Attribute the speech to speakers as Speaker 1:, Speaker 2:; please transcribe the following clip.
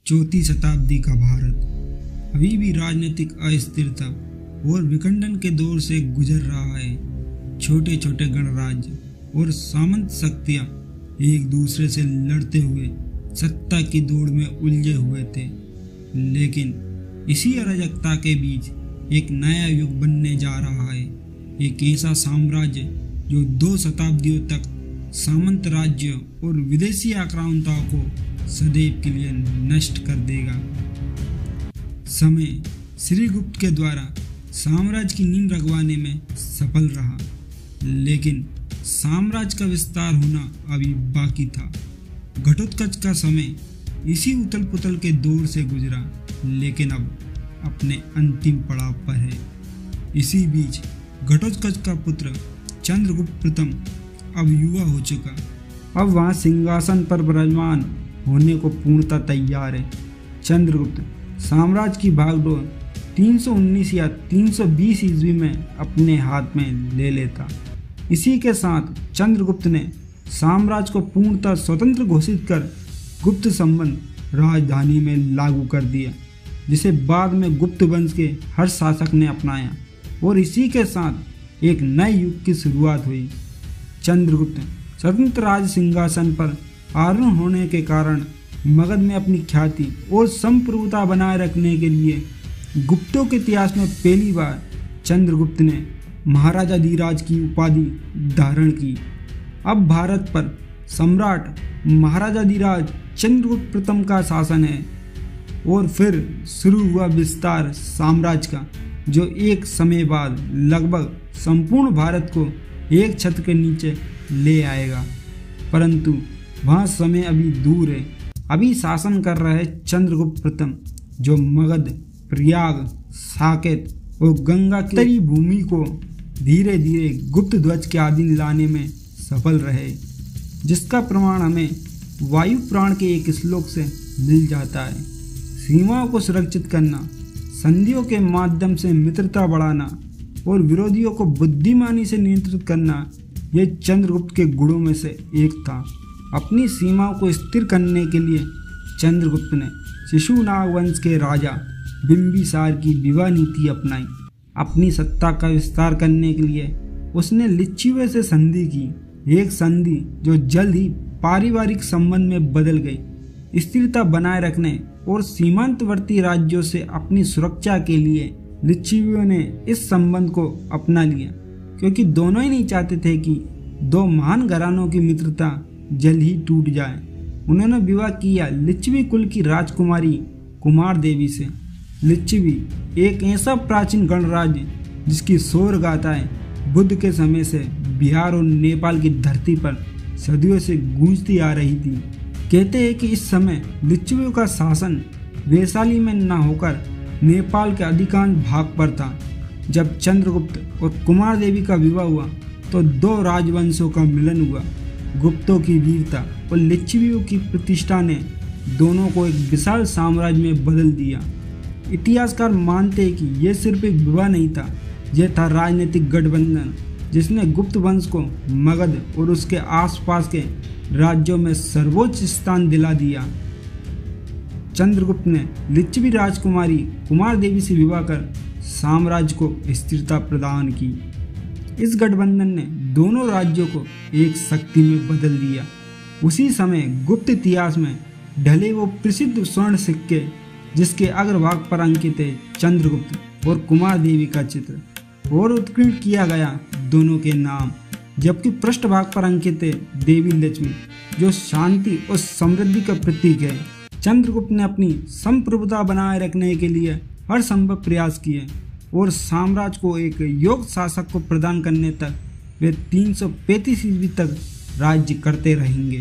Speaker 1: चौथी शताब्दी का भारत अभी भी राजनीतिक अस्थिरता और विखंडन के दौर से गुजर रहा है। छोटे छोटे गणराज्य और सामंत शक्तियां एक दूसरे से लड़ते हुए सत्ता की दौड़ में उलझे हुए थे, लेकिन इसी अराजकता के बीच एक नया युग बनने जा रहा है। एक ऐसा साम्राज्य जो 2 शताब्दियों तक सामंत राज्यों और विदेशी आक्रामकताओं को सदैव के लिए नष्ट कर देगा। समय श्रीगुप्त के द्वारा साम्राज्य की नींव रखवाने में सफल रहा, लेकिन साम्राज्य का विस्तार होना अभी बाकी था। घटोत्कच का समय इसी उथल पुथल के दौर से गुजरा, लेकिन अब अपने अंतिम पड़ाव पर है। इसी बीच घटोत्कच का पुत्र चंद्रगुप्त प्रथम अब युवा हो चुका, अब वहाँ सिंहासन पर विराजमान होने को पूर्णतः तैयार है। चंद्रगुप्त साम्राज्य की भागडोर 319 या 320 ईस्वी में अपने हाथ में ले लेता। इसी के साथ चंद्रगुप्त ने साम्राज्य को पूर्णतः स्वतंत्र घोषित कर गुप्त संबंध राजधानी में लागू कर दिया, जिसे बाद में गुप्त वंश के हर शासक ने अपनाया और इसी के साथ एक नए युग की शुरुआत हुई। चंद्रगुप्त स्वतंत्र राज सिंहासन पर आरूढ़ होने के कारण मगध में अपनी ख्याति और संप्रभुता बनाए रखने के लिए गुप्तों के इतिहास में पहली बार चंद्रगुप्त ने महाराजा धीराज की उपाधि धारण की। अब भारत पर सम्राट महाराजा धीराज चंद्रगुप्त प्रथम का शासन है और फिर शुरू हुआ विस्तार साम्राज्य का, जो एक समय बाद लगभग संपूर्ण भारत को एक छत्र के नीचे ले आएगा। परंतु वह समय अभी दूर है। अभी शासन कर रहे चंद्रगुप्त प्रथम, जो मगध, प्रयाग, साकेत और गंगा की तरी भूमि को धीरे धीरे गुप्त ध्वज के अधीन लाने में सफल रहे, जिसका प्रमाण हमें वायु पुराण के एक श्लोक से मिल जाता है। सीमाओं को सुरक्षित करना, संधियों के माध्यम से मित्रता बढ़ाना और विरोधियों को बुद्धिमानी से नियंत्रित करना, ये चंद्रगुप्त के गुणों में से एक था। अपनी सीमाओं को स्थिर करने के लिए चंद्रगुप्त ने शिशुनाग वंश के राजा बिंबिसार की विवाह नीति अपनाई। अपनी सत्ता का विस्तार करने के लिए उसने लिच्छियों से संधि की, एक संधि जो जल्द ही पारिवारिक संबंध में बदल गई। स्थिरता बनाए रखने और सीमांतवर्ती राज्यों से अपनी सुरक्षा के लिए लिच्छियों ने इस संबंध को अपना लिया, क्योंकि दोनों ही नहीं चाहते थे कि 2 महान घरानों की मित्रता जल्द ही टूट जाए। उन्होंने विवाह किया लिच्छवी कुल की राजकुमारी कुमार देवी से। लिच्छवी एक ऐसा प्राचीन गणराज्य जिसकी शौर्य गाथाएं बुद्ध के समय से बिहार और नेपाल की धरती पर सदियों से गूंजती आ रही थी। कहते हैं कि इस समय लिच्छवियों का शासन वैशाली में न होकर नेपाल के अधिकांश भाग पर था। जब चंद्रगुप्त और कुमार देवी का विवाह हुआ तो 2 राजवंशों का मिलन हुआ। गुप्तों की वीरता और लिच्छवियों की प्रतिष्ठा ने दोनों को एक विशाल साम्राज्य में बदल दिया। इतिहासकार मानते हैं कि यह सिर्फ एक विवाह नहीं था, यह था राजनीतिक गठबंधन जिसने गुप्त वंश को मगध और उसके आसपास के राज्यों में सर्वोच्च स्थान दिला दिया। चंद्रगुप्त ने लिच्छवी राजकुमारी कुमार देवी से विवाह कर साम्राज्य को स्थिरता प्रदान की। इस गठबंधन ने दोनों राज्यों को एक शक्ति में बदल दिया। उसी समय गुप्त इतिहास में ढले वो प्रसिद्ध स्वर्ण सिक्के जिसके अग्रभाग पर अंकित है चंद्रगुप्त और कुमार देवी का चित्र और उत्कीर्ण किया गया दोनों के नाम, जबकि पृष्ठभाग पर अंकित है देवी लक्ष्मी, जो शांति और समृद्धि का प्रतीक है। चंद्रगुप्त ने अपनी संप्रभुता बनाए रखने के लिए हर संभव प्रयास किए और साम्राज्य को एक योग्य शासक को प्रदान करने तक वे 335 ईस्वी तक राज्य करते रहेंगे।